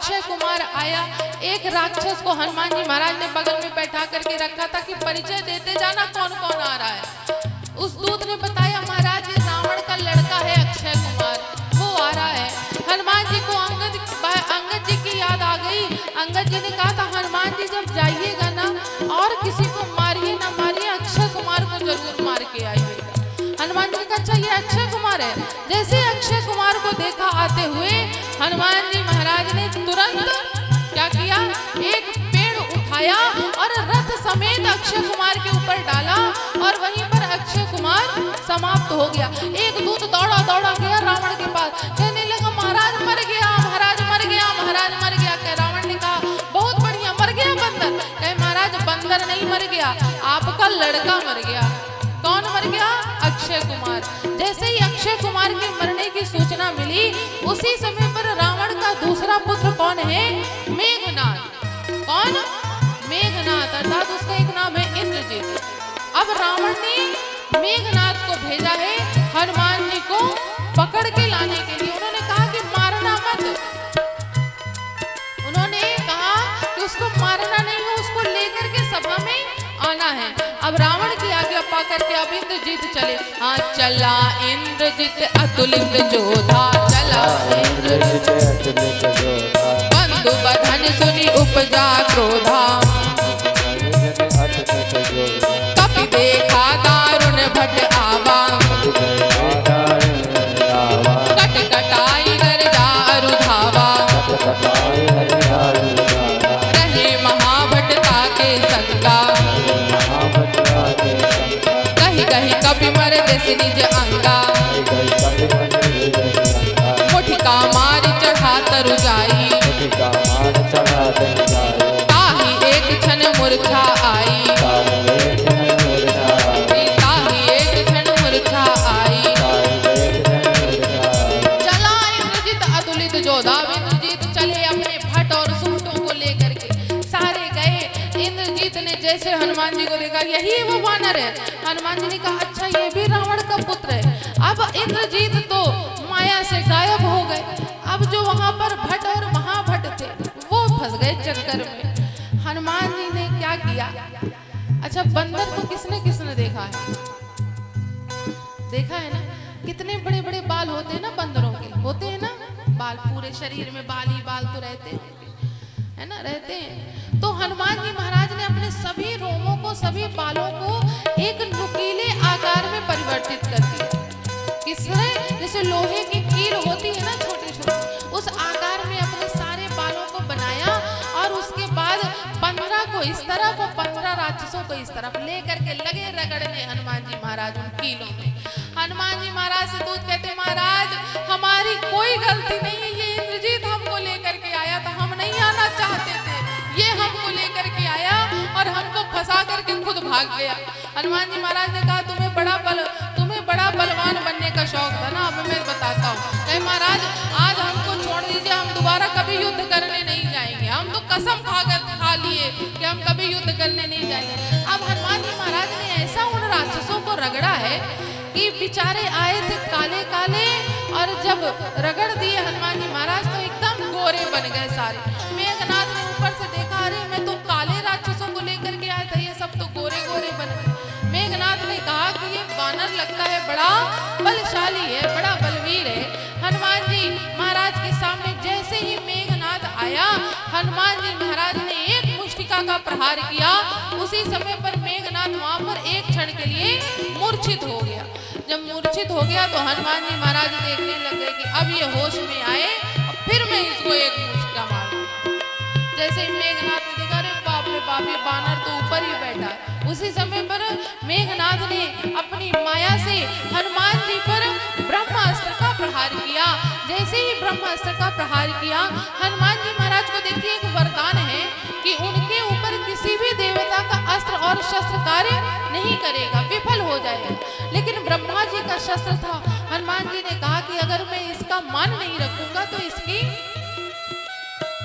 अक्षय कुमार आया। एक राक्षस को हनुमान जी महाराज ने बगल में बैठा करके रखा था कि परिचय देते जाना कौन कौन आ रहा है। उस दूत ने बताया महाराज ये रावण का लड़का है अक्षय कुमार, वो आ रहा है। हनुमान जी को अंगद जी की याद आ गई। अंगद जी ने कहा था हनुमान जी जब जाइएगा ना और किसी को मारिए ना मारिए, अक्षय कुमार को जरूर मार के आइएगा। हनुमान जी ने कहा अच्छा ये अक्षय कुमार है। जैसे अक्षय कुमार को देखा आते हुए, हनुमान जी महाराज ने तुरंत क्या किया, एक पेड़ उठाया और रथ समेत अक्षय कुमार के ऊपर डाला और वहीं पर अक्षय कुमार समाप्त हो गया। एक दूत दौड़ा दौड़ा गया रावण के पास, कहने लगा महाराज मर गया, महाराज मर गया, महाराज मर गया। कह रावण ने कहा बहुत बढ़िया, मर गया बंदर? कहे महाराज बंदर नहीं मर गया, आपका लड़का मर गया। कौन मर गया? अक्षय कुमार। जैसे ही अक्षय कुमार के मरने की सूचना मिली, उसी समय पर रावण का दूसरा पुत्र कौन है? मेघनाद। कौन? मेघनाद, अर्थात उसका एक नाम है इंद्रजित। अब रावण ने मेघनाद को भेजा है हनुमान जी को पकड़ के लाने के लिए। उन्होंने कहा कि मारना मत, उन्होंने कहा कि उसको मारना नहीं है, उसको लेकर के सभा में आना है। अब रावण की आज्ञा पा करके अब इंद्रजित चले। हाँ चला इंद्रजित अतुलित जोधा, चला इंद्रजित अतुलित जोधा, बंधु बधन सुनी उपजा क्रोधा, कपि देखा दारुण भट आवा, कट कटाई गर्जा अरुधावा, रहे महाभटता के संगा, कहीं कहीं कपि मर देश निज अंगा, मुठिका मार चढ़ा तरु जाई, ताही एक क्षण मूर्छा आई, ताही एक क्षण मूर्छा आई। चला इंद्रजित अतुलित जोधा। इंद्रजित चले अपने भट और सूटों को लेकर के, सारे गए। इंद्रजित ने जैसे हनुमान जी को देखा, यही वो वानर है। हनुमान जी ने कहा अच्छा ये भी रावण का पुत्र है। अब इंद्रजित तो माया से गायब हो गए। अब जो वहां पर भट और महाभट थे वो फंस गए चक्कर में। हनुमान जी ने क्या किया, अच्छा बंदर को किसने किसने देखा है? देखा है ना, कितने बड़े बड़े बाल होते हैं ना बंदरों के, होते हैं ना बाल, पूरे शरीर में बाल ही बाल तो रहते हैं, है ना, रहते हैं। तो हनुमान जी महाराज ने अपने सभी रोमों को, सभी बालों को एक नुकीले आकार में परिवर्तित कर दिया। किसने? जैसे लोहे की कील होती है ना छोटी छोटी, उस आकार में अपने सारे बालों को बनाया और उसके बाद 15 को इस तरफ और 15 राक्षसों को इस तरफ लेकर के लगे रगड़ने हनुमान जी महाराज उन कीलों में। हनुमान जी महाराज से दूत कहते महाराज हमारी कोई गलती नहीं है, ये इंद्रजित हमको लेकर के आया था, हम नहीं आना चाहते थे, ये हमको लेकर के आया और हमको फंसा करके खुद भाग गया। हनुमान जी महाराज ने कहा तुम्हें बड़ा बलवान बनने का शौक था ना, अब मैं बताता हूँ। कहे महाराज आज हमको छोड़ दीजिए, हम दोबारा कभी युद्ध करने नहीं जाएंगे, हम तो कसम खा लिए कि हम कभी युद्ध करने नहीं जाएंगे। अब हनुमान जी महाराज ने ऐसा उन राक्षसों को रगड़ा है कि बेचारे आए थे काले काले, और जब रगड़ दिए हनुमान जी महाराज तो एकदम गोरे बन गए सारे। मेघनाद ने ऊपर से देखा, अरे मैं तो काले राक्षसों को लेकर के आया था, ये सब तो गोरे गोरे बन गए। मेघनाद ने कहा कि ये वानर लगता है बड़ा बलशाली है, बड़ा बलवीर है। हनुमान जी महाराज के सामने जैसे ही मेघनाद आया, हनुमान जी महाराज ने एक मुष्टिका का प्रहार किया। उसी समय पर मेघनाद वहां पर एक क्षण के लिए मूर्छित हो गया। जब मूर्छित हो गया तो हनुमान जी महाराज देखने लगे कि अब ये होश में आए, फिर मैं इसको एक मुष्टिका मारूं। जैसे मेघनाद ने देखा, अरे बाप रे बाप, ये बानर तो ऊपर ही बैठा है। उसी समय पर मेघनाद ने अपनी माया से हनुमान जी पर ब्रह्मास्त्र का प्रहार किया। जैसे ही ब्रह्मास्त्र का प्रहार किया, हनुमान जी महाराज को देखिए एक वरदान है कि उनके ऊपर किसी भी देवता का अस्त्र और शस्त्र कार्य नहीं करेगा, विफल हो जाएगा। लेकिन ब्रह्मा जी का शस्त्र था। हनुमान जी ने कहा कि अगर मैं इसका मान नहीं रखूंगा तो इसकी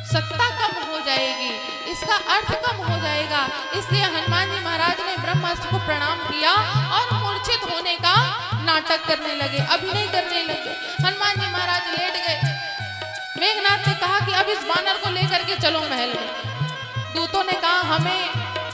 सत्ता कम हो जाएगी, इसका अर्थ कम हो जाएगा। इसलिए हनुमान जी महाराज ने ब्रह्मास्त्र को प्रणाम किया और मूर्छित होने का नाटक करने लगे, अभिनय करने लगे। हनुमान जी महाराज लेट गए। मेघनाद ने कहा कि अब इस वानर को के चलो महल में। दूतों ने कहा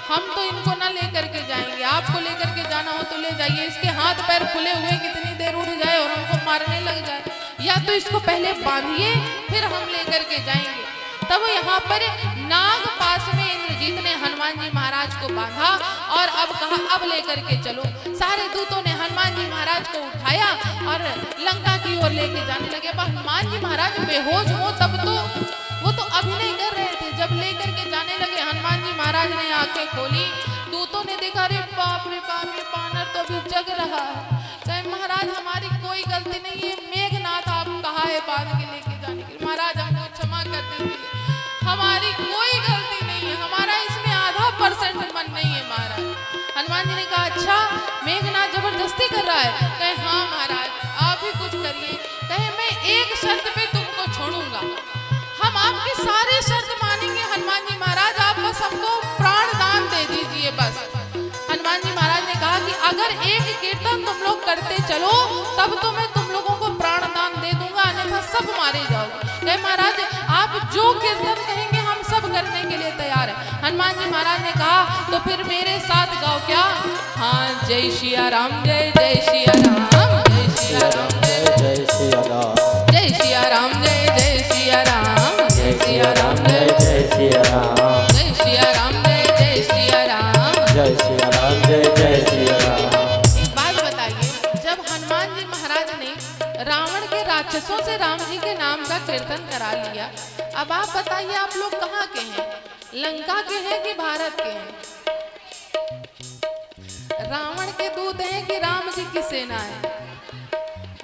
हम तो इनको ना लेकर के जाएंगे, आपको लेकर के जाना हो तो ले जाइए, इसके हाथ पैर खुले हुए कितनी देर उठ जाए और हमको मारने लग जाए, या तो इसको पहले बांधिए फिर हम लेकर के जाएंगे। तब यहाँ पर नाग पास में इंद्रजीत ने हनुमान जी महाराज को बांधा और अब कहा अब लेकर के चलो। सारे दूतों ने हनुमान जी महाराज को उठाया और लंका की ओर लेके जाने लगे। अब हनुमान जी महाराज बेहोश हो तब तो वो तो अभिनय कर रहे थे, जब लेकर के जाने लगे हनुमान जी महाराज ने आंखें खोली, दूतों ने देखा अरे बाप रे बाप, ये बानर तो अभी जग रहा है। कहे महाराज हमारी कोई गलती नहीं है, मेघनाथ आप कहा है बांध के लेके जाने के लिए, महाराज हमको क्षमा कर दीजिए, हमारी कोई गलती नहीं है, हमारा इसमें %.5 मन नहीं है महाराज। हनुमान जी ने कहा अच्छा मेघनाथ जबरदस्ती कर रहा है? कहे हाँ महाराज आप ही कुछ करिए। कहे मैं एक शर्त पे तुमको छोड़ूंगा, हम आपकी सारी शर्त मानेंगे हनुमान जी महाराज, आप बस हमको प्राण दान दे दीजिए बस। हनुमान जी महाराज ने कहा कि अगर एक कीर्तन तुम लोग करते चलो तब तो मैं तुम लोगों को प्राण दान दे दूंगा, अन्यथा सब मारे जाओगे। कहे महाराज आप जो कीर्तन कहेंगे हम सब करने के लिए तैयार है। हनुमान जी महाराज ने कहा तो फिर मेरे साथ गाओ क्या? हाँ जय सिया राम जय जय सिया राम, जय सिया राम जय जय सिया राम, जय सिया राम जय जय सिया राम, जय सिया राम जय जय सिया राम, जय सिया राम जय जय सिया राम, जय सिया राम जय जय सिया राम। एक बात बताइए, जब हनुमान जी महाराज ने रावण के राक्षसों से राम जी के नाम का कीर्तन करा लिया, अब आप बताइए आप लोग कहाँ के हैं, लंका के हैं कि भारत के हैं? रावण के दूत हैं कि राम जी की सेना है?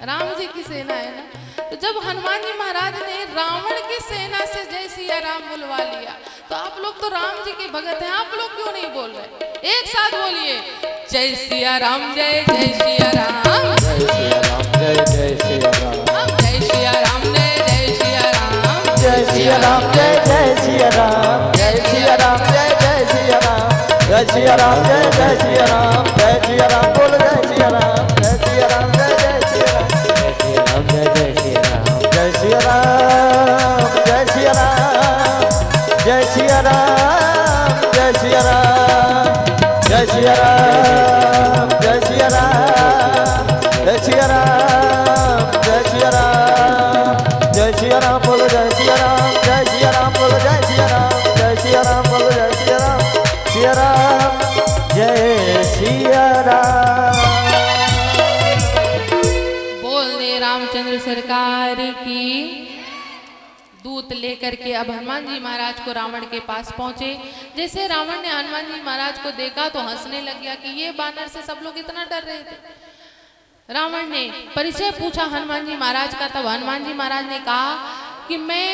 राम जी की सेना है ना। तो जब हनुमान जी महाराज ने रावण की सेना से जय सिया राम बुलवा लिया तो आप लोग तो राम जी के भगत हैं, आप लोग क्यों नहीं बोल रहे? एक साथ बोलिए जय सिया राम जय जय सिया राम, जय सिया राम जय जय सिया राम, जय सिया राम जय जय सिया राम, जय सिया राम जय जय सिया राम, जय सिया राम जय जय सिया राम, जय सिया राम जय जय सिया राम, जय सिया राम बोल जय सिया राम, जय सिया राम जय जय सिया राम, जय सिया राम जय जय सिया राम, जय सिया राम जय सिया राम, जय सिया राम जय सिया राम, जय सिया राम जय सिया राम, जय सिया राम जय सिया राम, जय सिया राम बोल जय सिया राम, जय सिया राम बोल जय सिया राम, जय सिया राम बोल जय सिया राम, सिया राम जय सिया राम। बोलने रामचंद्र सरकार की। दूत लेकर के अब हनुमान जी महाराज को रावण के पास पहुंचे। जैसे रावण ने हनुमान जी महाराज को देखा तो हंसने लग गया कि ये बानर से सब लोग इतना डर रहे थे। रावण ने परिचय पूछा हनुमान जी महाराज का, तब हनुमान जी महाराज ने कहा कि मैं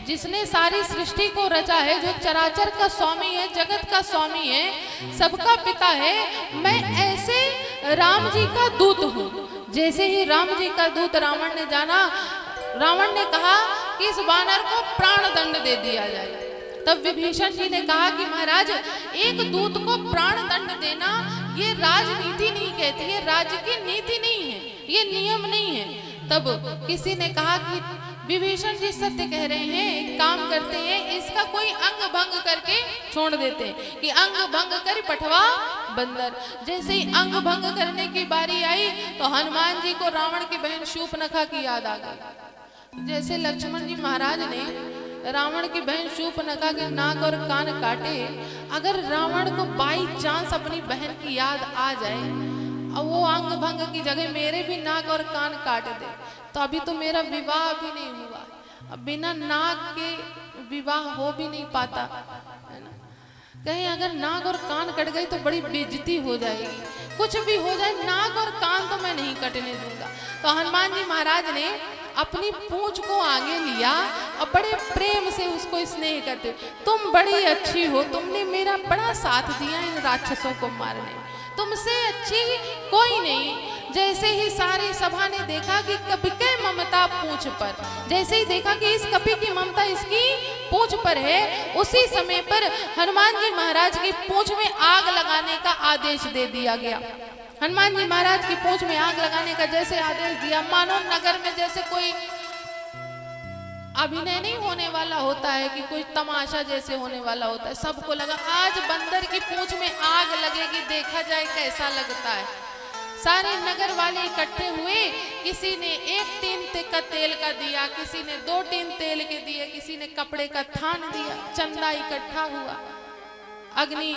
जिसने सारी सृष्टि को रचा है, जो चराचर का स्वामी है, जगत का स्वामी है, सबका पिता है, मैं ऐसे राम जी का दूत हूँ। जैसे ही राम जी का दूत रावण ने जाना, रावण ने कहा कि इस बानर को प्राण दंड दे दिया जाए। तब विभीषण जी ने कहा कि महाराज एक दूत को प्राण दंड देना ये राजनीति नहीं कहती है, राज्य की नीति नहीं है, ये नियम नहीं है। तब किसी ने कहा कि विभीषण जी सत्य कह रहे हैं, एक काम करते हैं, इसका कोई अंग भंग करके छोड़ देते हैं कि अंग भंग कर पठवा बंदर। जैसे ही अंग भंग करने की बारी आई तो हनुमान जी को रावण की बहन शूर्पणखा की याद आ गई। जैसे लक्ष्मण जी महाराज ने रावण की बहन शूर्पणखा के नाक और कान काटे, अगर रावण को बाई चांस अपनी बहन की याद आ जाए और वो अंग भंग की जगह मेरे भी नाक और कान काट दे, तो अभी तो मेरा विवाह भी नहीं हुआ, अब बिना नाक के विवाह हो भी नहीं पाता है ना। कहीं अगर नाक और कान कट गई तो बड़ी बेइज्जती हो जाएगी, कुछ भी हो जाए नाक और कान तो मैं नहीं कटने दूंगा। तो हनुमान जी महाराज ने अपनी पूंछ को आगे लिया और बड़े प्रेम से उसको स्नेह करते, तुम बड़ी अच्छी हो, तुमने मेरा बड़ा साथ दिया इन राक्षसों को मारने, तुमसे अच्छी कोई नहीं। जैसे ही सारी सभा ने देखा कि कपि के ममता पूंछ पर, जैसे ही देखा कि इस कपि की ममता इसकी पूंछ पर है, उसी समय पर हनुमान जी महाराज की पूंछ में आग लगाने का आदेश दे दिया गया। हनुमान जी महाराज की पूंछ में आग लगाने का जैसे आदेश दिया, मानो नगर में जैसे कोई अभिनय नहीं होने वाला होता है कि कोई तमाशा जैसे होने वाला होता है। सबको लगा आज बंदर की पूंछ में आग लगेगी, देखा जाए कैसा लगता है। सारे नगर वाले इकट्ठे हुए, किसी ने 1 टीन का तेल का दिया, किसी ने 2 टीन तेल के दिए, किसी ने कपड़े का थान दिया। चंदा इकट्ठा हुआ अग्नि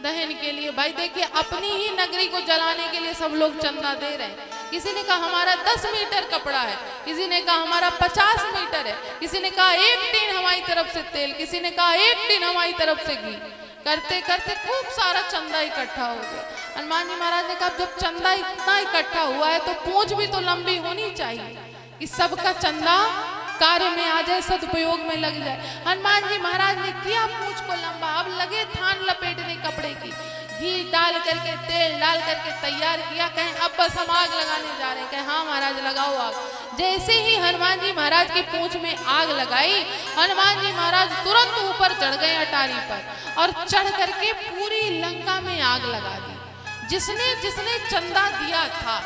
दहन के लिए। भाई देखिए, अपनी ही नगरी को जलाने के लिए सब लोग चंदा दे रहे हैं। किसी ने कहा हमारा 10 मीटर कपड़ा है, किसी ने कहा हमारा 50 मीटर है, किसी ने कहा 1 टीन हमारी तरफ से तेल, किसी ने कहा 1 टीन हमारी तरफ से घी। करते करते खूब सारा चंदा इकट्ठा हो गया। हनुमान जी महाराज ने कहा जब चंदा इतना इकट्ठा हुआ है तो पूंछ भी तो लंबी होनी चाहिए कि सबका चंदा कार्य में आ जाए, सदुपयोग में लग जाए। हनुमान जी महाराज ने किया पूंछ को लंबा। अब लगे थान लपेटने कपड़े की, घी डाल करके तेल डाल करके तैयार किया। कहें अब बस हम आग लगाने जा रहे हैं। कहें हाँ महाराज लगाओ आग। जैसे ही हनुमान जी महाराज की पूंछ में आग लगाई, हनुमान जी महाराज तुरंत ऊपर चढ़ गए अटारी पर और चढ़ करके पूरी लंका में आग लगा दी। जिसने जिसने चंदा दिया था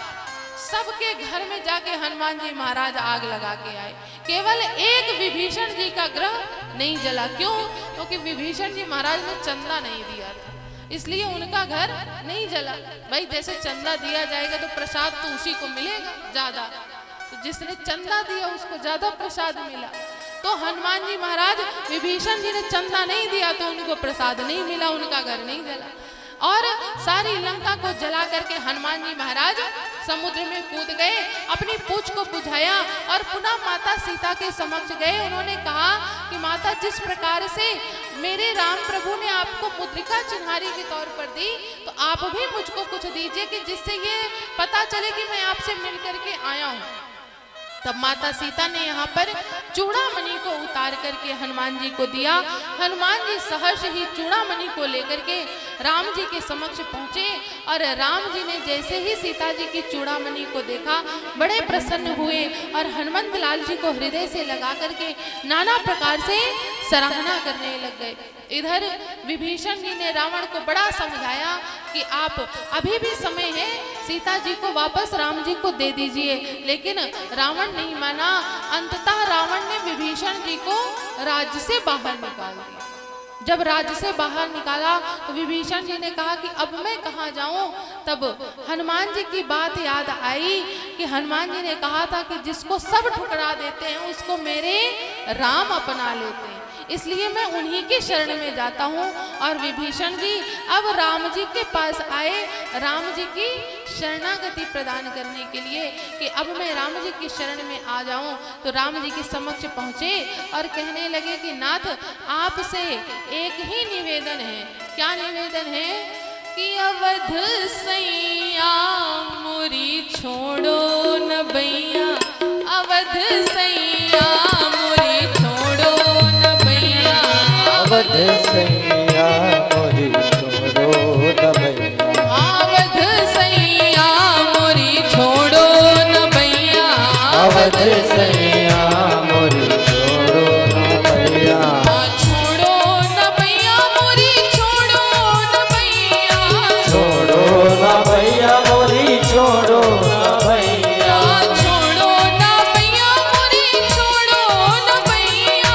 सबके घर में जाके हनुमान जी महाराज आग लगा के आए। केवल एक विभीषण जी का ग्रह नहीं जला। क्यों? क्योंकि विभीषण जी महाराज ने चंदा नहीं दिया था, इसलिए उनका घर नहीं जला। भाई जैसे चंदा दिया जाएगा तो प्रसाद तो उसी को मिलेगा ज्यादा, तो जिसने चंदा दिया उसको ज्यादा प्रसाद मिला। तो हनुमान जी महाराज, विभीषण जी ने चंदा नहीं दिया तो उनको प्रसाद नहीं मिला, उनका घर नहीं जला। और सारी लंका को जला करके हनुमान जी महाराज समुद्र में कूद गए, अपनी पूंछ को बुझाया और पुनः माता सीता के समक्ष गए। उन्होंने कहा कि माता, जिस प्रकार से मेरे राम प्रभु ने आपको मुद्रिका चिन्हारी के तौर पर दी, तो आप भी मुझको कुछ दीजिए कि जिससे ये पता चले कि मैं आपसे मिल करके आया हूँ। तब माता सीता ने यहाँ पर चूड़ामणि को उतार करके हनुमान जी को दिया। हनुमान जी सहर्ष ही चूड़ामणि को लेकर के राम जी के समक्ष पहुँचे और राम जी ने जैसे ही सीता जी की चूड़ामणि को देखा बड़े प्रसन्न हुए और हनुमंत लाल जी को हृदय से लगा करके नाना प्रकार से सराहना करने लग गए। इधर विभीषण जी ने रावण को बड़ा समझाया कि आप अभी भी समय है, सीता जी को वापस राम जी को दे दीजिए, लेकिन रावण नहीं माना। अंततः रावण ने विभीषण जी को राज्य से बाहर निकाल दिया। जब राज्य से बाहर निकाला तो विभीषण जी ने कहा कि अब मैं कहाँ जाऊं। तब हनुमान जी की बात याद आई कि हनुमान जी ने कहा था कि जिसको सब ठुकरा देते हैं उसको मेरे राम अपना लेते हैं, इसलिए मैं उन्हीं के शरण में जाता हूँ। और विभीषण जी अब राम जी के पास आए, राम जी की शरणागति प्रदान करने के लिए कि अब मैं राम जी की शरण में आ जाऊं। तो राम जी के समक्ष पहुँचे और कहने लगे कि नाथ, आपसे एक ही निवेदन है। क्या निवेदन है? कि अवध सैया मुरी छोड़ो न बैया, अवध सैया मुरी छोड़ो न बैया, अवध सैया मुरी छोड़ो न बैया, अवध सैया मुरी छोड़ो न बैया, अवध सैया मुरी छोड़ो न बैया, छोड़ो न बैया मुरी छोड़ो न बैया, छोड़ो न बैया मुरी छोड़ो न बैया, छोड़ो न बैया मुरी छोड़ो न बैया,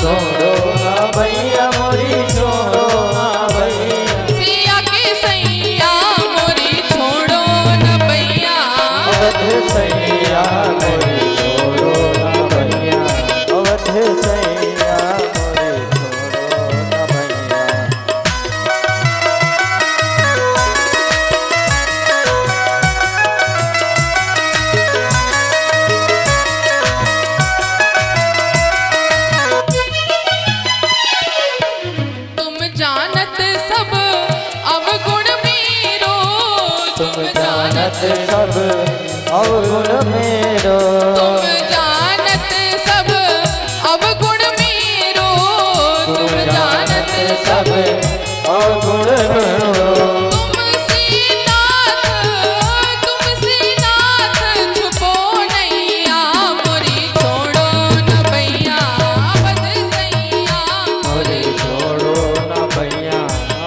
छोड़ो न बैया मुरी छोड़ो न बैया, सिया के सैया मुरी छोड़ो न बैया, अवध सैया मुरी छोड़ो न बैया, अवध सैया मुरी छोड़ो न बैया। तुम जानत सब अवगुण मेरो, तुम जानत सब अवगुण मेरो, तुम जानत सब अवगुण मेरो, तुम जानत सब अवगुण मेरो, तुमसे नाथ छुपो नैया मुरी छोड़ो न बैया, अवध सैया मुझे छोड़ो न भैया,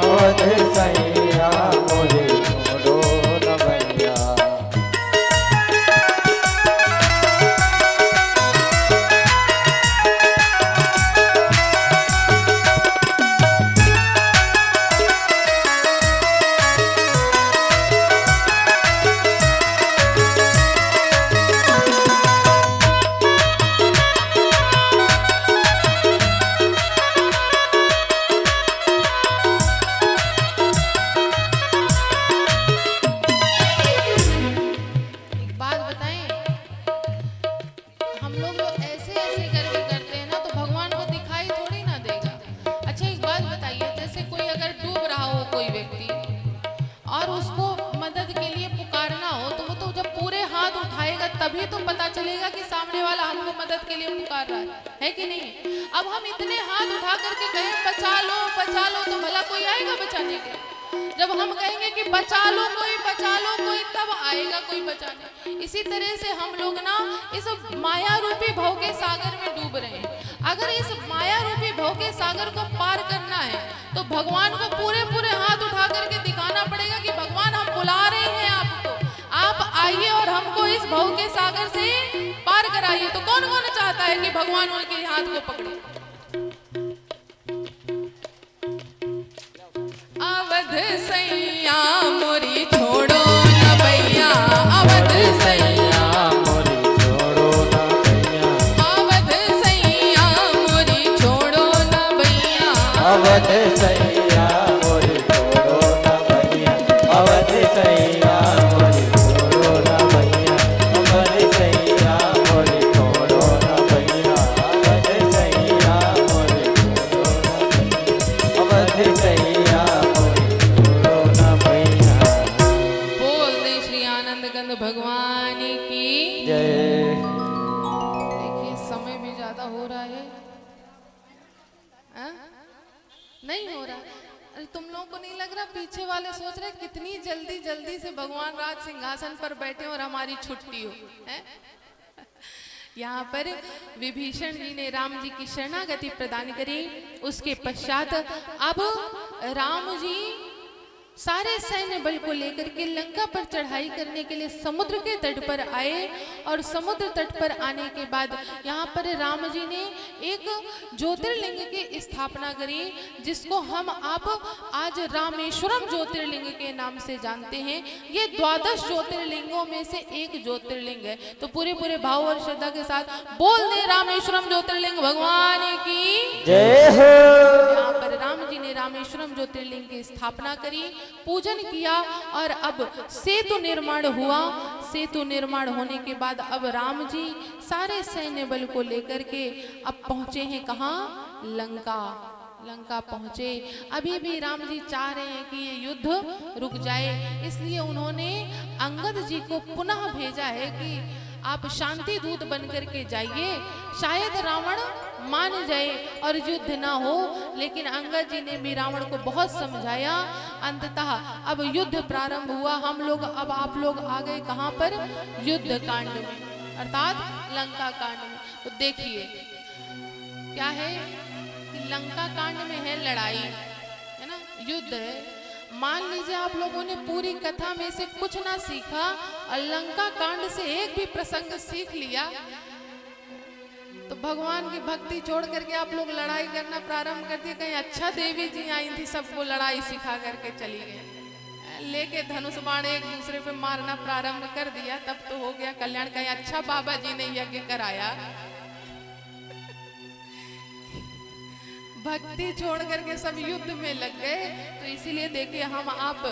अवध सैया मुझे छोड़ो न भैया। लगेगा कि सामने वाला हमको मदद के लिए पुकार रहा है कि नहीं। अब हम इतने हाथ उठा करके कहें बचा लो तो भला कोई आएगा बचाने के। जब हम कहेंगे कि बचा लो कोई, तब आएगा कोई बचाने। इसी तरह से हम लोग ना इस माया रूपी भव के सागर में डूब रहे हैं। अगर इस माया रूपी भव के सागर को पार करना है तो भगवान को पूरे हाथ उठा करके दिखाना पड़ेगा कि भगवान हम बुला रहे हैं आपको, आप आइए और हमको इस भव के सागर से पार कराइए। तो कौन कौन चाहता है कि भगवान उनके हाथ को पकड़े। अवध सैया मोरी छोड़ो न भैया, अवध सैया मोरी छोड़ो ना भैया, अवध सैया मोरी छोड़ो न भैया, अवध सैया मोरी छोड़ो ना भैया, अवध सैया मोरी छोड़ो ना भैया, अवध सैया मोरी छोड़ो ना भैया, अवध सैया मोरी छोड़ो ना भैया, अवध सैया मोरी छोड़ो ना भैया। बोल दे श्री आनंद कंद भगवान की जय। देखिए समय भी ज्यादा हो रहा है। हाँ? नहीं हो रहा। अरे तुम लोगों को नहीं लग रहा पीछे वाले सोच रहे कितनी जल्दी से भगवान राज सिंहासन पर बैठे और हमारी छुट्टी हो है? यहाँ पर विभीषण जी ने राम जी की शरणागति प्रदान करी। उसके पश्चात अब राम जी सारे सैन्य बल को लेकर के लंका पर चढ़ाई करने के लिए समुद्र के तट पर आए। और समुद्र तट पर आने के बाद यहाँ पर राम जी ने एक ज्योतिर्लिंग की स्थापना करी, जिसको हम आप आज रामेश्वरम ज्योतिर्लिंग के नाम से जानते हैं। ये 12 ज्योतिर्लिंगों में से एक ज्योतिर्लिंग है। तो पूरे भाव और श्रद्धा के साथ बोल दे रामेश्वरम ज्योतिर्लिंग भगवान की जय हो। यहाँ पर राम जी ने रामेश्वरम ज्योतिर्लिंग की स्थापना करी, पूजन किया और अब सेतु निर्माण हुआ। सेतु निर्माण होने के बाद अब राम जी सारे सैन्य बल को लेकर के अब पहुंचे हैं कहाँ? लंका पहुंचे। अभी भी राम जी चाह रहे हैं कि ये युद्ध रुक जाए, इसलिए उन्होंने अंगद जी को पुनः भेजा है कि आप शांति दूत बनकर के जाइए, शायद रावण मान जाए और युद्ध ना हो। लेकिन अंगद जी ने भी रावण को बहुत समझाया। अंततः अब युद्ध प्रारंभ हुआ। हम लोग अब आप लोग आ गए कहाँ पर? युद्ध कांड में, अर्थात लंका कांड में। तो देखिए क्या है कि लंका कांड में है लड़ाई, है ना, युद्ध है। मान लीजिए आप लोगों ने पूरी कथा में से कुछ ना सीखा और लंका कांड से एक भी प्रसंग सीख लिया तो भगवान की भक्ति छोड़ करके आप लोग लड़ाई करना प्रारंभ कर दिए। कहीं अच्छा देवी जी आई थी सबको लड़ाई सिखा करके चली गई, लेके धनुष बाण एक दूसरे पे मारना प्रारंभ कर दिया, तब तो हो गया कल्याण। कहीं अच्छा बाबा जी ने यज्ञ कराया। भक्ति छोड़ करके सब युद्ध में लग गए। तो इसीलिए देखिए हम आप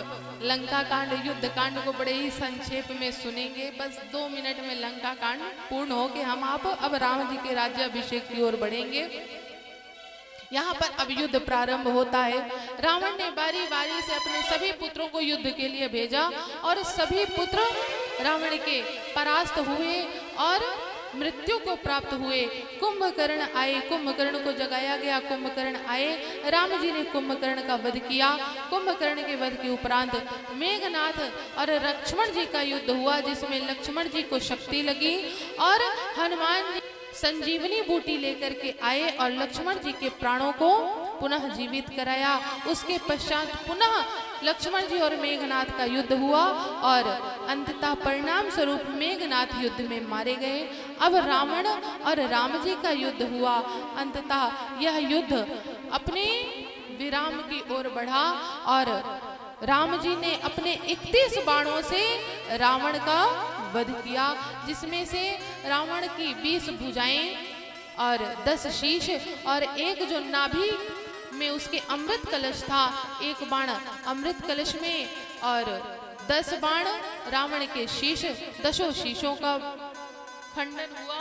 लंका कांड युद्ध कांड को बड़े ही संक्षेप में सुनेंगे। बस 2 मिनट में लंका कांड पूर्ण हो के हम आप अब राम जी के राज्याभिषेक की ओर बढ़ेंगे। यहाँ पर अब युद्ध प्रारंभ होता है। रावण ने बारी बारी से अपने सभी पुत्रों को युद्ध के लिए भेजा और सभी पुत्र रावण के परास्त हुए और मृत्यु को प्राप्त हुए। कुंभकर्ण आए, कुंभकर्ण को जगाया गया, कुंभकर्ण आए। राम जी ने कुंभकर्ण का वध किया। कुंभकर्ण के वध के उपरांत मेघनाथ और लक्ष्मण जी का युद्ध हुआ, जिसमें लक्ष्मण जी को शक्ति लगी और हनुमान जी संजीवनी बूटी लेकर के आए और लक्ष्मण जी के प्राणों को पुनः जीवित कराया। उसके पश्चात पुनः लक्ष्मण जी और मेघनाथ का युद्ध हुआ और अंततः परिणाम स्वरूप मेघनाथ युद्ध में मारे गए। अब रावण और राम जी का युद्ध हुआ। अंततः यह युद्ध अपने विराम की ओर बढ़ा और राम जी ने अपने 31 बाणों से रावण का वध किया, जिसमें से रावण की 20 भुजाएं और 10 शीश और एक जो नाभि में उसके अमृत कलश था, एक बाण अमृत कलश में और 10 बाण रावण के शीश, 10 शीशों का खंडन हुआ।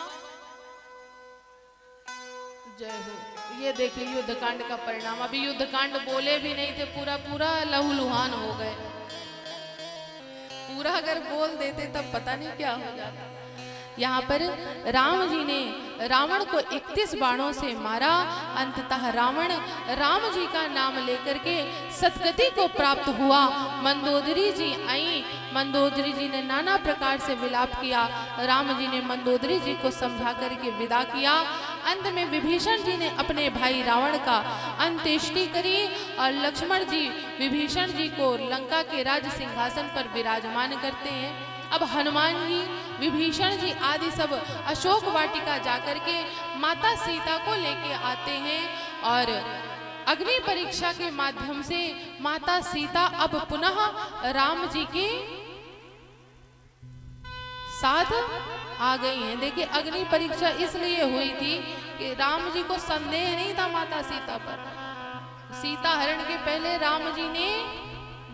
जय हो। ये देखिए युद्ध कांड का परिणाम। अभी युद्ध कांड बोले भी नहीं थे, पूरा लहूलुहान हो गए। पूरा अगर बोल देते तब पता नहीं क्या हो जाता। यहाँ पर राम जी ने रावण को 31 बाणों से मारा। अंततः रावण राम जी का नाम लेकर के सदगति को प्राप्त हुआ। मंदोदरी जी आई, मंदोदरी जी ने नाना प्रकार से विलाप किया। राम जी ने मंदोदरी जी को समझा करके विदा किया। अंत में विभीषण जी ने अपने भाई रावण का अंत्येष्टि करी और लक्ष्मण जी विभीषण जी को लंका के राज सिंहासन पर विराजमान करते हैं। अब हनुमान जी, विभीषण जी आदि सब अशोक वाटिका जाकर के माता सीता को लेके आते हैं और अग्नि परीक्षा के माध्यम से माता सीता अब पुनः राम जी के साथ आ गई हैं। देखिए, अग्नि परीक्षा इसलिए हुई थी कि राम जी को संदेह नहीं था माता सीता पर। सीता हरण के पहले राम जी ने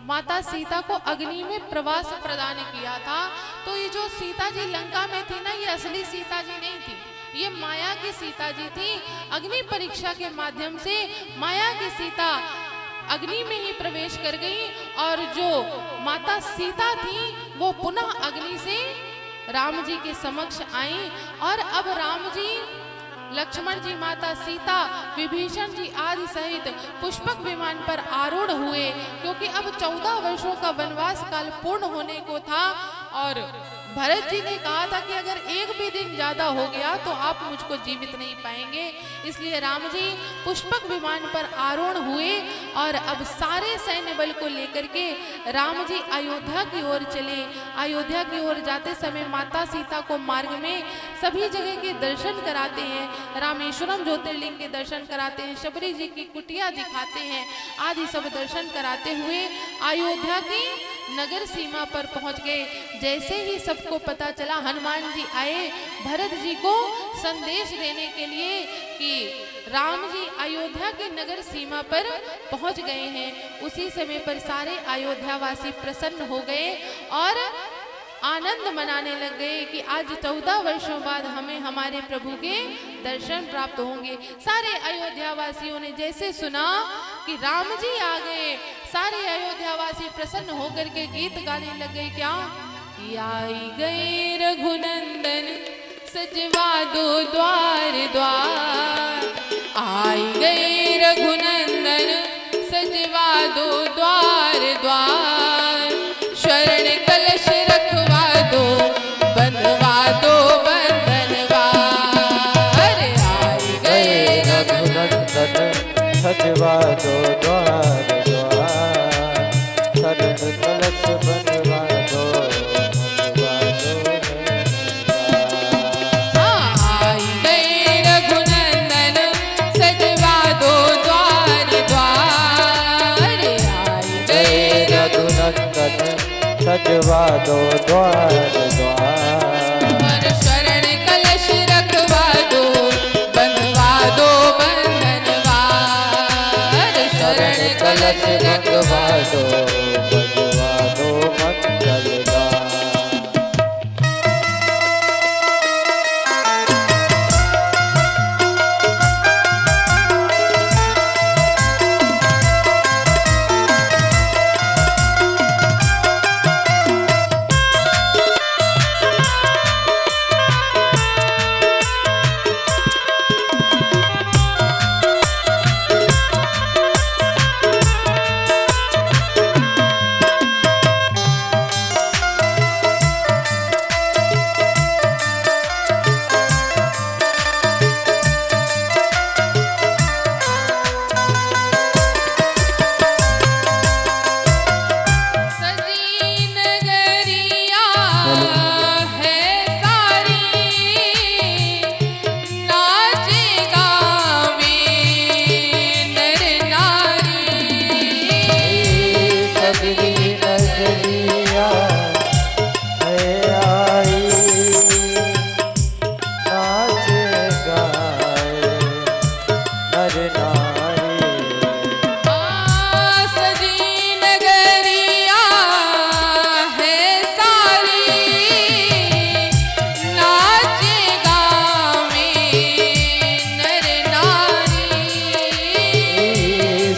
माता सीता को अग्नि में प्रवास प्रदान किया था। तो ये जो सीता जी लंका में थी ना, ये असली सीता जी नहीं थी, ये माया की सीता जी थी। अग्नि परीक्षा के माध्यम से माया की सीता अग्नि में ही प्रवेश कर गई और जो माता सीता थी वो पुनः अग्नि से राम जी के समक्ष आई। और अब राम जी, लक्ष्मण जी, माता सीता, विभीषण जी आदि सहित पुष्पक विमान पर आरूढ़ हुए, क्योंकि अब 14 वर्षों का वनवास काल पूर्ण होने को था। और भरत जी ने कहा था कि अगर एक भी दिन ज्यादा हो गया तो आप मुझको जीवित नहीं पाएंगे। इसलिए राम जी पुष्पक विमान पर आरूढ़ हुए और अब सारे सैन्य बल को लेकर के राम जी अयोध्या की ओर चले। अयोध्या की ओर जाते समय माता सीता को मार्ग में सभी जगह के दर्शन कराते हैं। रामेश्वरम ज्योतिर्लिंग के दर्शन कराते हैं, शबरी जी की कुटिया दिखाते हैं, आदि सब दर्शन कराते हुए अयोध्या की नगर सीमा पर पहुंच गए। जैसे ही सबको पता चला, हनुमान जी आए भरत जी को संदेश देने के लिए कि राम जी अयोध्या के नगर सीमा पर पहुंच गए हैं। उसी समय पर सारे अयोध्यावासी प्रसन्न हो गए और आनंद मनाने लग गए कि आज 14 वर्षों बाद हमें हमारे प्रभु के दर्शन प्राप्त होंगे। सारे अयोध्यावासियों ने जैसे सुना कि राम जी आ गए, सारे अयोध्यावासी प्रसन्न होकर के गीत गाने लग गए। क्या? आई गए रघुनंदन सजवा दो द्वार द्वार, आई गए रघुनंदन सजवा दो द्वार द्वार, स्वर्ण कलश रखवा दो बंधवा दो बंधनवार। आई गए रघुनंदन सजवा दो द्वार द्वार, स्वर्ण कलश बंधवा दो सजवा दो द्वार द्वार, स्वर्ण कलश रखवा दो बंधवा दो बंधनवार, स्वर्ण कलश रखवा दो बंधवा दो मंगलदार।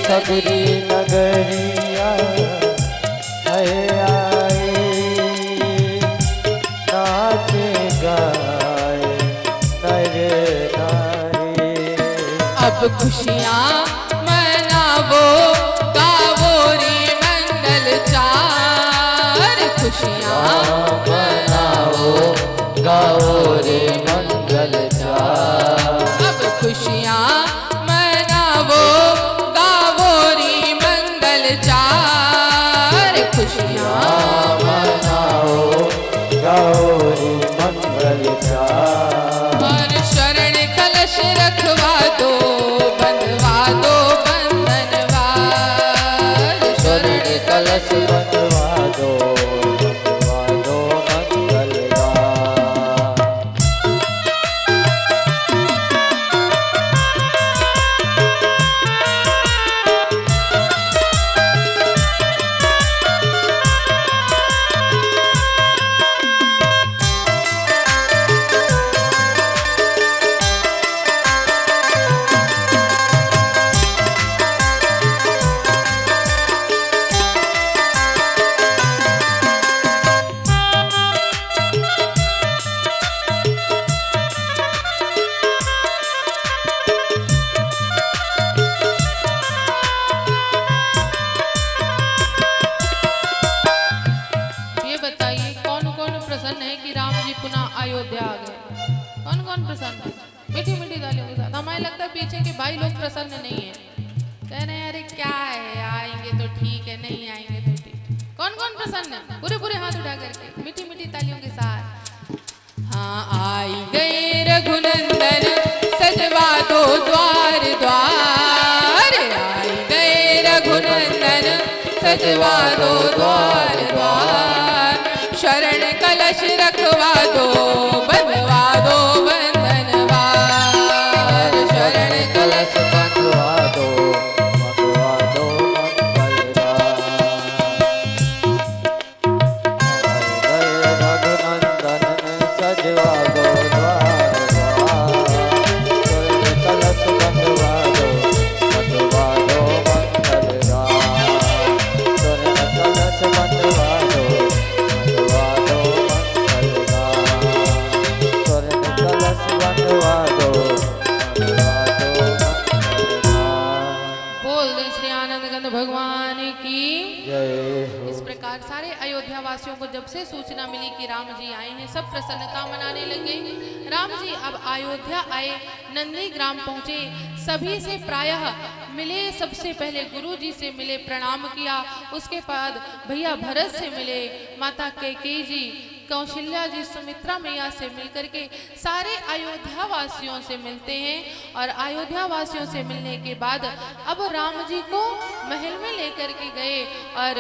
सबरी नगरिया है आई, नाच गाए अब खुशियाँ मनावो गावो रे मंगल चार खुशियाँ मनाओ गाओ रे मंगल चार। अब खुशियाँ मनावो गावो रे मंगल चार खुशियाँ मनाओ गाओ रे मंगल चार। और शरण कलश रखवा दो बंधवा दो बंधनवार शरण कलश बंधवा दो मंगलवार। ये बताइए कौन कौन प्रसन्न है कि राम जी पुनः अयोध्या आ गए? कौन कौन प्रसन्न है? मीठी मीठी तालियों के साथ। हमें लगता है पीछे के भाई लोग प्रसन्न नहीं है, कह रहे हैं अरे क्या है, आएंगे तो ठीक है, नहीं आएंगे तो ठीक। कौन कौन प्रसन्न है? पूरे पूरे हाथ उठा करके मीठी मीठी तालियों के साथ। हाँ आई गए रघुनंदन सजवा दो द्वार द्वार आई गए रघुनंदन सजवा दो द्वार द्वार शरण कलश रखवा दो बंधवा दो बंधनवार शरण कलश बंधवा दो मंगलवार। रघुनंदन सजवा दो द्वार द्वार शरण कलश बंधवा दो मंगलवार। शरण कलश बंधवा दो शरण कलश बंधवा दो बोल दे श्री आनंद गंध भगवान की। जय हो। इस प्रकार सारे अयोध्या वासियों को जब से सूचना मिली कि राम जी आए हैं, सब प्रसन्नता मनाने लगे। राम जी अब अयोध्या आए, नंदी ग्राम पहुंचे, सभी से प्रायः मिले। सबसे पहले गुरु जी से मिले, प्रणाम किया। उसके बाद भैया भरत से मिले, माता कैकेयी जी, कौशल्या जी, सुमित्रा मैया से मिलकर के सारे अयोध्या वासियों से मिलते हैं। और अयोध्या वासियों से मिलने के बाद अब राम जी को महल में लेकर के गए और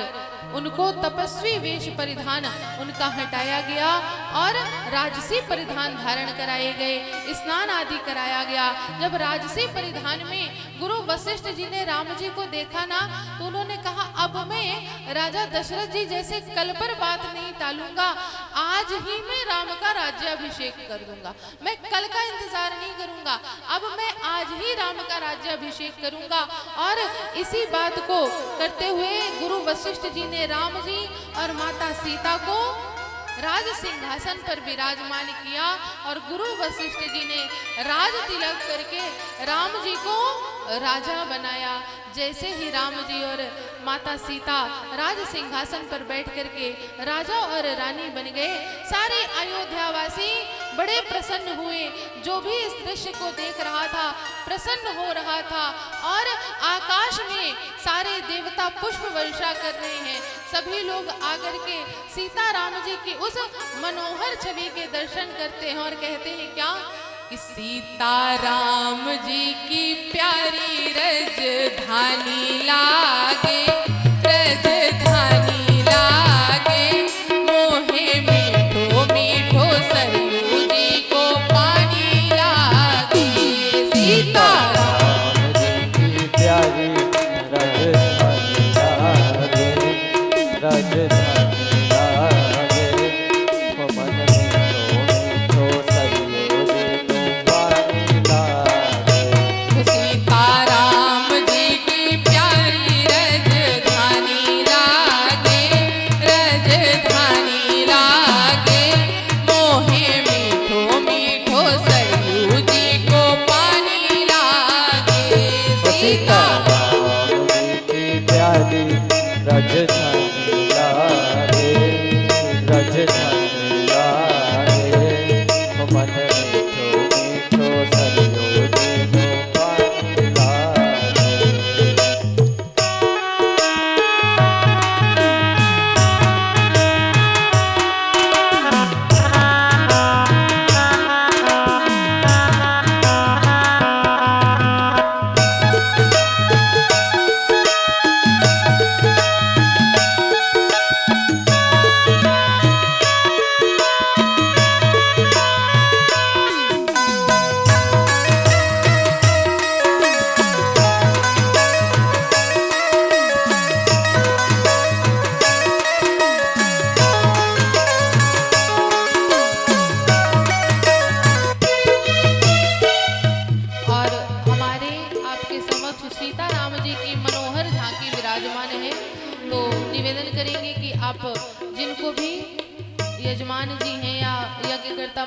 उनको तपस्वी वेश परिधान उनका हटाया गया और राजसी परिधान धारण कराए गए, स्नान आदि कराया गया। जब राजसी परिधान में गुरु वशिष्ठ जी ने राम जी को देखा ना, तो उन्होंने कहा अब मैं राजा दशरथ जी जैसे कल पर बात नहीं टालूंगा, आज ही मैं राम का राज्याभिषेक कर दूंगा। मैं कल का इंतजार नहीं करूंगा, अब मैं आज ही राम का राज्याभिषेक करूंगा। और इसी बात को करते हुए गुरु वशिष्ठ जी ने राम जी और माता सीता को राज सिंहासन पर विराजमान किया और गुरु वशिष्ठ जी ने राज तिलक करके राम जी को राजा बनाया। जैसे ही राम जी और माता सीता राज सिंहासन पर बैठ करके राजा और रानी बन गए, सारे अयोध्यावासी बड़े प्रसन्न हुए। जो भी इस दृश्य को देख रहा था प्रसन्न हो रहा था। और आकाश में सारे देवता पुष्प वर्षा कर रहे हैं। सभी लोग आकर के सीता राम जी की उस मनोहर छवि के दर्शन करते हैं और कहते हैं क्या कि सीता राम जी की प्यारी रजधानी लागे, रजधानी लागे, मोहे मीठो मीठो सरयू जी को पानी लागे। सीता राम जी की प्यारी रजधानी लागे, रजधानी लागे, मन मीठो मीठो सरयू जी को पानी लागे। सीता राम जी की प्यारी रजधानी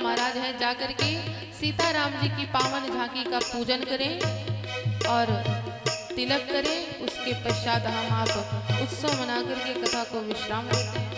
महाराज है जाकर के सीताराम जी की पावन झांकी का पूजन करें और तिलक करें। उसके पश्चात हम आप उत्सव मना करके कथा को विश्राम देते हैं।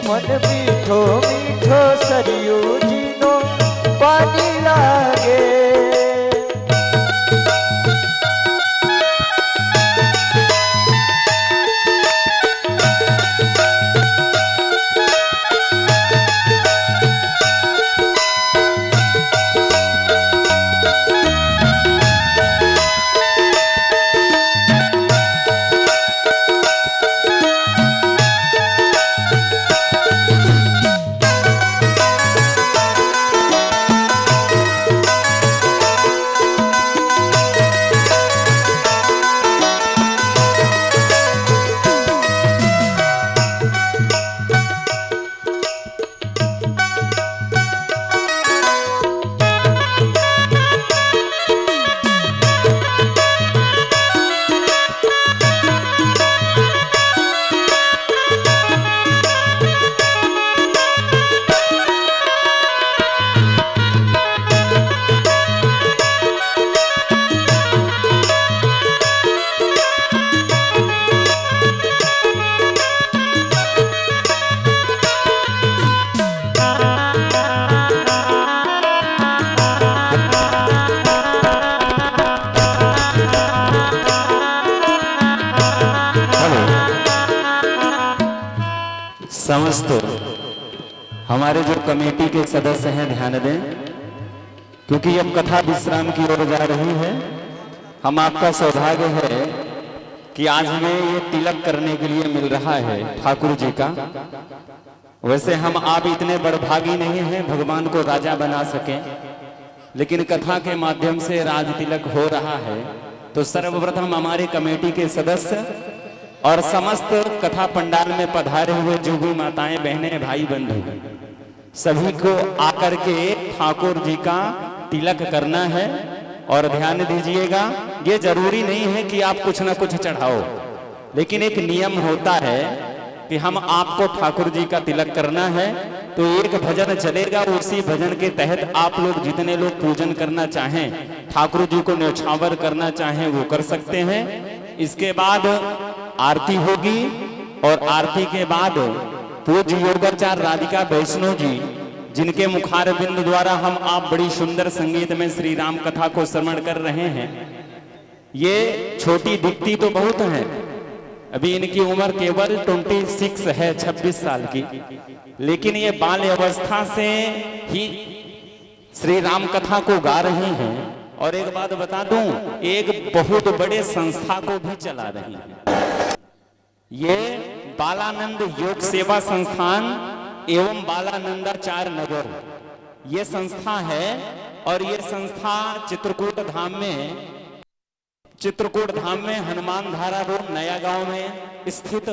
मन मीठो मीठो सरयू जी नो पानी लागे। समस्त हमारे जो कमेटी के सदस्य हैं ध्यान दें, क्योंकि अब कथा विश्राम की ओर जा रही है। हम आपका सौभाग्य है कि आज हमें ये तिलक करने के लिए मिल रहा है ठाकुर जी का। वैसे हम आप इतने बड़भागी नहीं हैं भगवान को राजा बना सके, लेकिन कथा के माध्यम से राज तिलक हो रहा है। तो सर्वप्रथम हमारे कमेटी के सदस्य और समस्त कथा पंडाल में पधारे हुए जोगी माताएं, बहनें, भाई बंधु सभी को आकर के ठाकुर जी का तिलक करना है। और ध्यान दीजिएगा, ये जरूरी नहीं है कि आप कुछ ना कुछ चढ़ाओ, लेकिन एक नियम होता है कि हम आपको ठाकुर जी का तिलक करना है तो एक भजन चलेगा। उसी भजन के तहत आप लोग जितने लोग पूजन करना चाहें, ठाकुर जी को न्यौछावर करना चाहें, वो कर सकते हैं। इसके बाद आरती होगी और आरती के बाद पूज्य योगाचार्य राधिका वैष्णव जी, जिनके मुखार बिंद द्वारा हम आप बड़ी सुंदर संगीत में श्री राम कथा को श्रवण कर रहे हैं। ये छोटी दिखती तो बहुत है, अभी इनकी उम्र केवल 26 है, 26 साल की, लेकिन ये बाल्य अवस्था से ही श्री राम कथा को गा रही हैं। और एक बात बता दूं, एक बहुत बड़े संस्था को भी चला रही हैं। ये बालानंद योग सेवा संस्थान एवं बालानंदाचार्य नगर ये संस्था है। और ये संस्था चित्रकूट धाम में हनुमान धारा रोड नया गांव में स्थित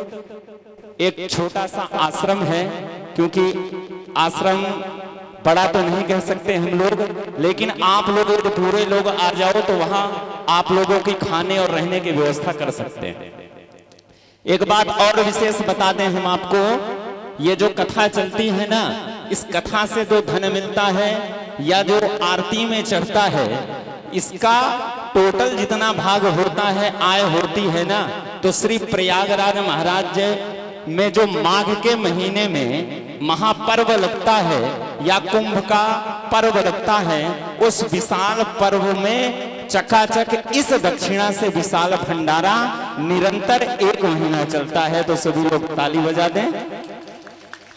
एक छोटा सा आश्रम है। क्योंकि आश्रम बड़ा तो नहीं कह सकते हम लोग, लेकिन आप लोग यदि पूरे लोग आ जाओ तो वहां आप लोगों की खाने और रहने की व्यवस्था कर सकते हैं। एक बात और विशेष बता दें हम आपको, ये जो कथा चलती है ना, इस कथा से जो धन मिलता है या जो आरती में चढ़ता है, इसका टोटल जितना भाग होता है, आय होती है ना, तो श्री प्रयागराज महाराज में जो माघ के महीने में महापर्व लगता है या कुंभ का पर्व लगता है, उस विशाल पर्व में चकाचक इस दक्षिणा से विशाल भंडारा निरंतर 1 महीना चलता है। तो सभी लोग ताली बजा दें।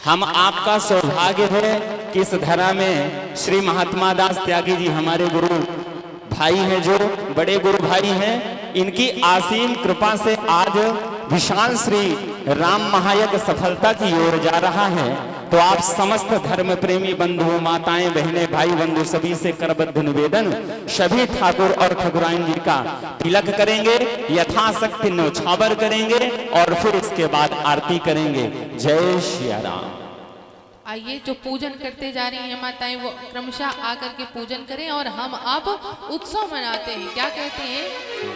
हम आपका सौभाग्य है कि इस धरा में श्री महात्मा दास त्यागी जी हमारे गुरु भाई हैं, जो बड़े गुरु भाई हैं, इनकी असीम कृपा से आज विशाल श्री राम महायज्ञ सफलता की ओर जा रहा है। तो आप समस्त धर्म प्रेमी बंधु, माताएं, बहनें, भाई बंधु सभी से करबद्ध निवेदन, सभी ठाकुर और ठकुराइन जी का तिलक करेंगे, यथाशक्ति न्यौछावर करेंगे और फिर इसके बाद आरती करेंगे। जय श्री राम। आइए, जो पूजन करते जा रही हैं माताएं, वो क्रमशः आकर के पूजन करें और हम अब उत्सव मनाते हैं। क्या कहते हैं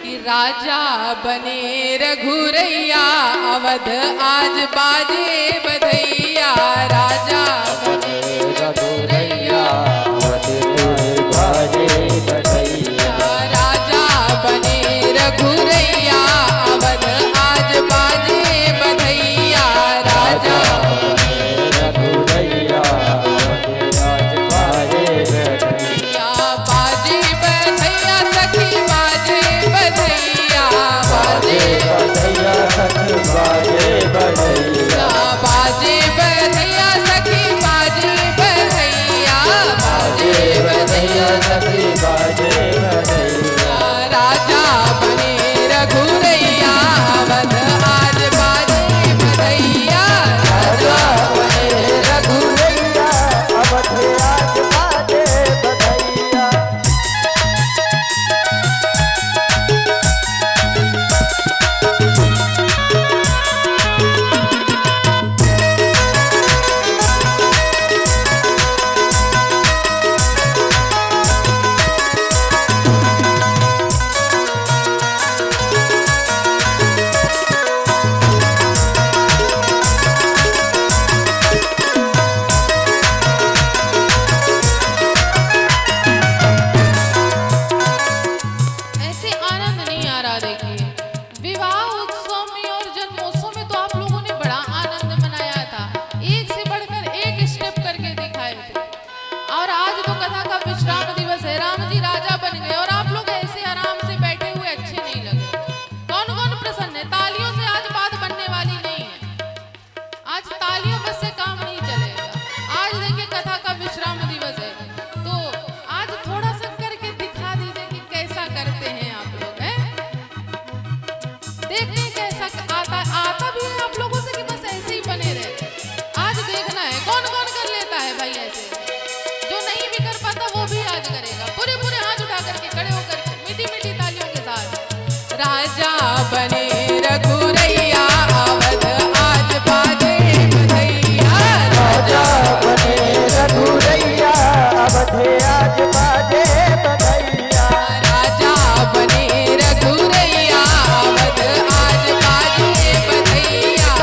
कि राजा बने रघुरैया, अवध आज बाजे बधैया। राजा बने रघुरैया, अवध बाजे बधैया। राजा बने रघुरैया, अवध आज बाजे बधैया। राजा राजा बने रघुरैया, अवध आज बाजे बधैया। राजा बने रघुरैया, अवध आज बाजे बधैया। राजा बने रघुरैया, अवध आज बाजे बधैया। राजा बने रघुरैया, अवध आज बाजे बधैया। राजा बने रघुरैया, अवध आज बाजे बधैया। राजा बने रघुरैया, अवध आज बाजे बधैया।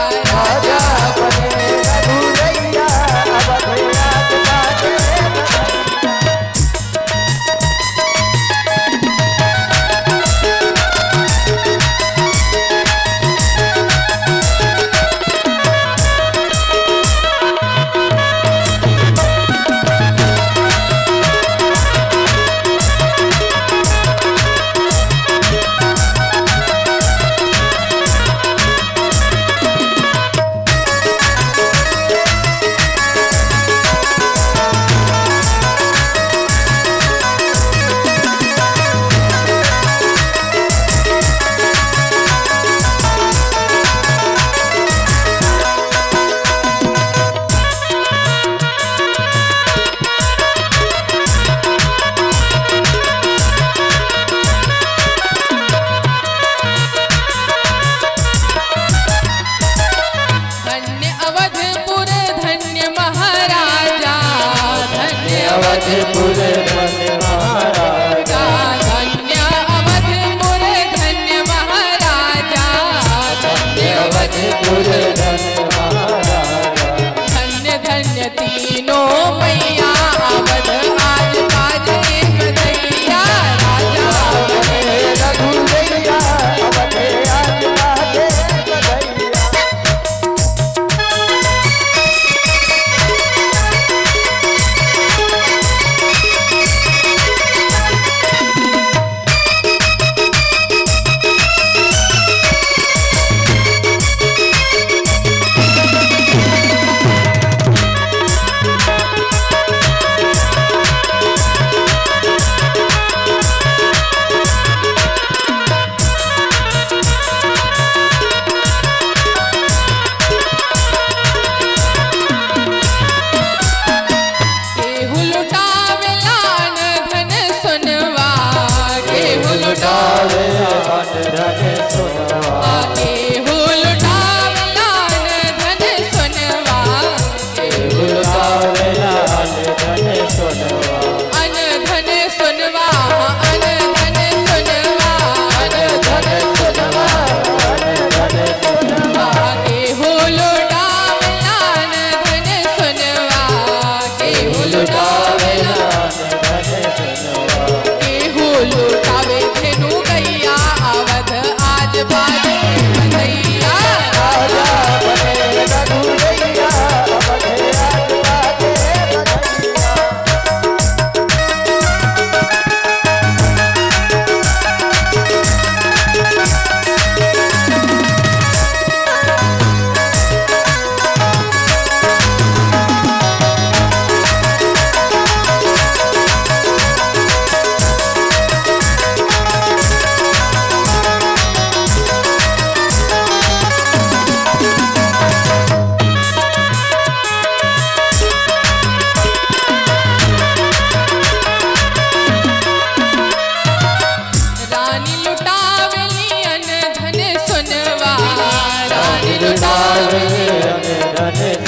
अवधपुर धन्य महाराजा, धन्य अवधपुर धन्य महाराजा। धन्य अवधपुर धन्य महाराजा। धन्य धन्य तीनों मैया, अवध आज बाजे बधैया। राजा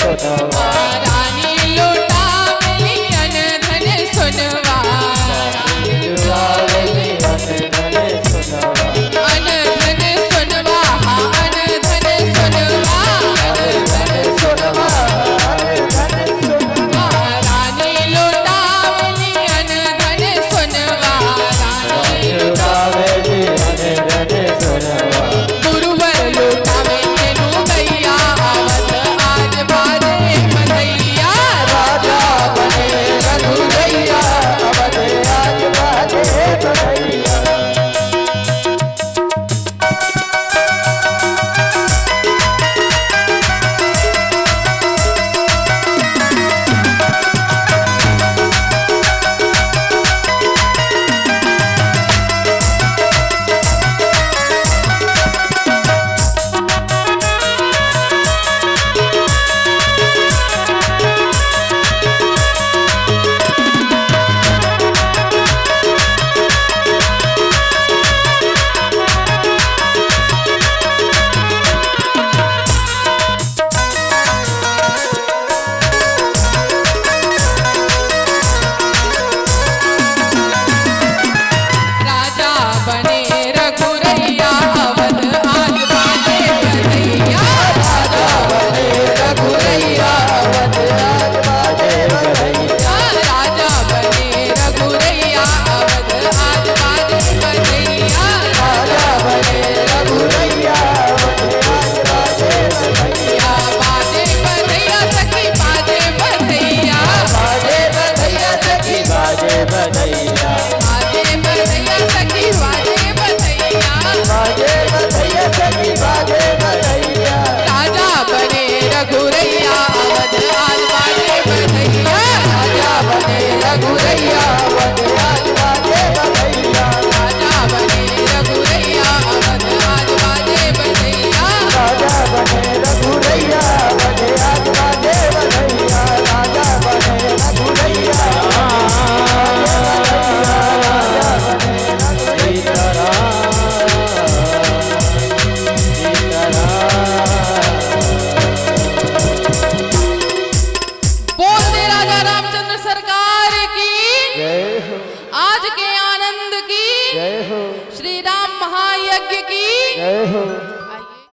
सुनवा रानी लुटावली अन धन सुनवा लुटावली अन धन सुनवा अन धन सुनवा अन धन सुनवा सुनवा रानी लुटावली अन धन सुनवा लुटावली अन धन सुनवा गुरुवर लुटावे तेनु गैया आवत आज बाजे बधैया राजा बने रघुरैया अवध आज बाजे बधैया राजा बने रघुरैया अवध आज बाजे बधैया राजा बने रघुरैया अवध आज बाजे बधैया राजा बने रघुरैया अवध आज बाजे बधैया राजा बने रघुरैया अवध आज बाजे बधैया बाजे बधैया सखी बाजे बधैया बाजे बधैया सखी बाजे बधैया बाजे बधैया सखी बाजे बधैया बाजे बधैया सखी बाजे बधैया राजा बने रघुरैया अवध आज बाजे बधैया राजा बने रघुरैया अवध आज बाजे बधैया राजा बने रघुरैया अवध आज बाजे बधैया राजा बने रघुरैया अवध आज बाजे बधैया राजा बने रघुरैया बोल दे राजा रामचंद्र सरकार की जय हो आज के आनंद की जय हो श्री राम महायज्ञ की जय हो